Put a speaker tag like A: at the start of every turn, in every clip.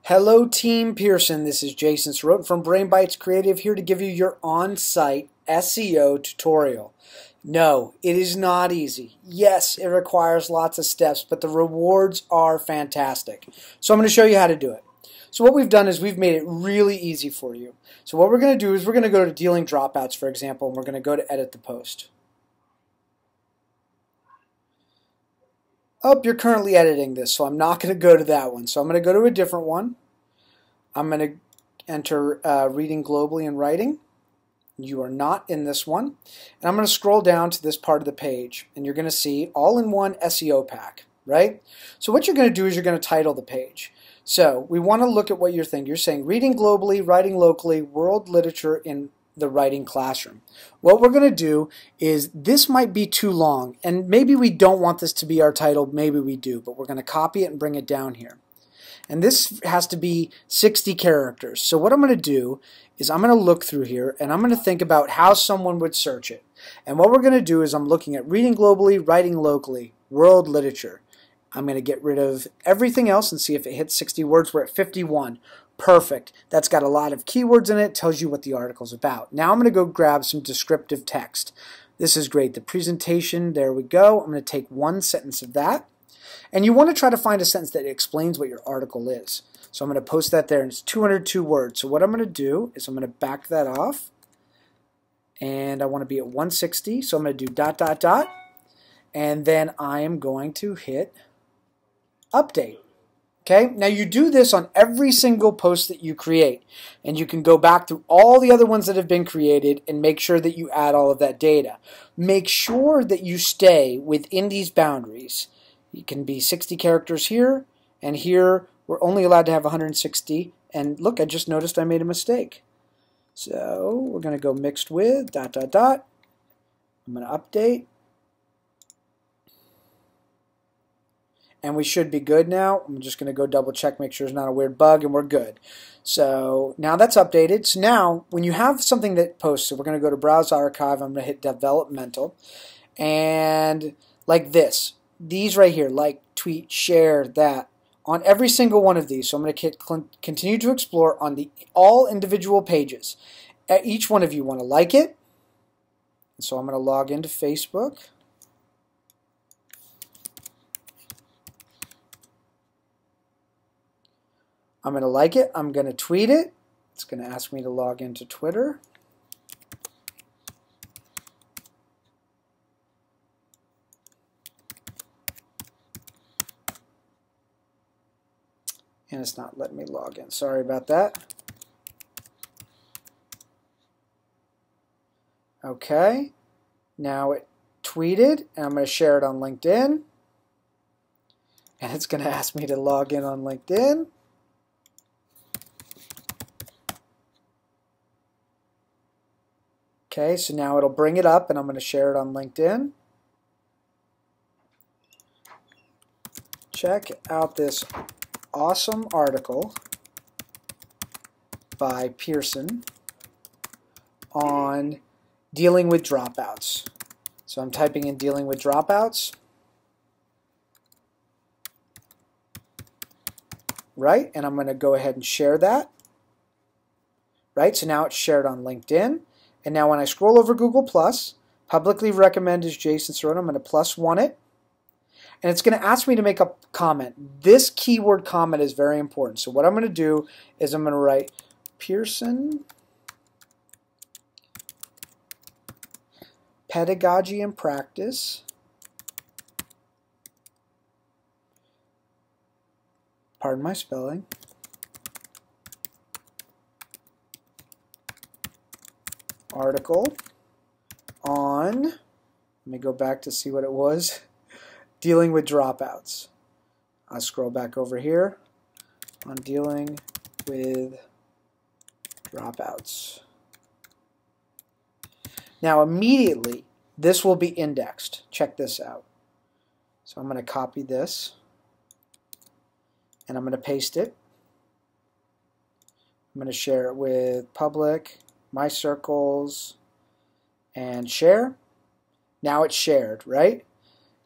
A: Hello Team Pearson, this is Jason Sorotin from Brain Bites Creative here to give you your on-site SEO tutorial. No, it is not easy. Yes, it requires lots of steps, but the rewards are fantastic. So I'm going to show you how to do it. So what we've done is we've made it really easy for you. So what we're going to do is we're going to go to dealing dropouts, for example, and we're going to go to edit the post. Oh, you're currently editing this, so I'm not going to go to that one. So I'm going to go to a different one. I'm going to enter reading globally and writing. You are not in this one. And I'm going to scroll down to this part of the page, and you're going to see all-in-one SEO pack, right? So what you're going to do is you're going to title the page. So we want to look at what you're thinking. You're saying reading globally, writing locally, world literature in the writing classroom. What we're going to do is this might be too long, and maybe we don't want this to be our title, maybe we do, but we're going to copy it and bring it down here. And this has to be 60 characters. So what I'm going to do is I'm going to look through here and I'm going to think about how someone would search it. And what we're going to do is I'm looking at reading globally, writing locally, world literature. I'm going to get rid of everything else and see if it hits 60 words. We're at 51. Perfect. That's got a lot of keywords in it. Tells you what the article's about. Now I'm going to go grab some descriptive text. This is great. The presentation, there we go. I'm going to take one sentence of that. And you want to try to find a sentence that explains what your article is. So I'm going to post that there, and it's 202 words. So what I'm going to do is I'm going to back that off. And I want to be at 160. So I'm going to do ... And then I am going to hit update. Okay, now you do this on every single post that you create, and you can go back through all the other ones that have been created and make sure that you add all of that data. Make sure that you stay within these boundaries. You can be 60 characters here, and here we're only allowed to have 160, and look, I just noticed I made a mistake. So we're going to go mixed with ... I'm going to update. And we should be good now. I'm just going to go double check, make sure it's not a weird bug, and we're good. So now that's updated. So now when you have something that posts, so we're going to go to Browse Archive, I'm going to hit Developmental, and like this, these right here, like, tweet, share, that, on every single one of these. So I'm going to hit Continue to Explore on all individual pages. At each one of you want to like it. So I'm going to log into Facebook. I'm going to like it. I'm going to tweet it. It's going to ask me to log into Twitter. And it's not letting me log in. Sorry about that. Okay. Now it tweeted, and I'm going to share it on LinkedIn. And it's going to ask me to log in on LinkedIn. Okay, so now it'll bring it up, and I'm going to share it on LinkedIn. Check out this awesome article by Pearson on dealing with dropouts. So I'm typing in dealing with dropouts. Right, and I'm going to go ahead and share that. Right, so now it's shared on LinkedIn. And now when I scroll over Google+, publicly recommend is Jason Sorotin. I'm going to +1 it. And it's going to ask me to make a comment. This keyword comment is very important. So what I'm going to do is I'm going to write Pearson Pedagogy and Practice. Pardon my spelling. Article on, let me go back to see what it was, dealing with dropouts. I'll scroll back over here on dealing with dropouts. Now immediately this will be indexed. Check this out. So I'm going to copy this and I'm going to paste it. I'm going to share it with public, my circles, and share. Now it's shared, right?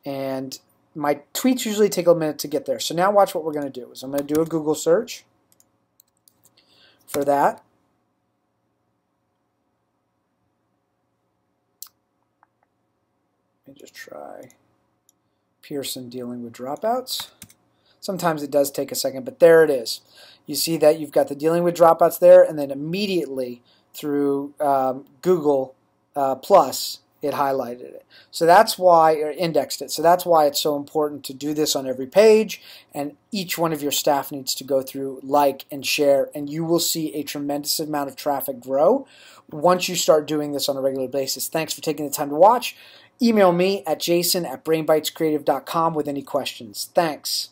A: And my tweets usually take a minute to get there. So now watch what we're going to do. Is I'm going to do a Google search. for that. Let me just try Pearson dealing with dropouts. Sometimes it does take a second, but there it is. You see that you've got the dealing with dropouts there, and then immediately through Google Plus, it highlighted it. So that's why, or indexed it. So that's why it's so important to do this on every page, and each one of your staff needs to go through, like, and share, and you will see a tremendous amount of traffic grow once you start doing this on a regular basis. Thanks for taking the time to watch. Email me at jason@brainbitescreative.com with any questions. Thanks.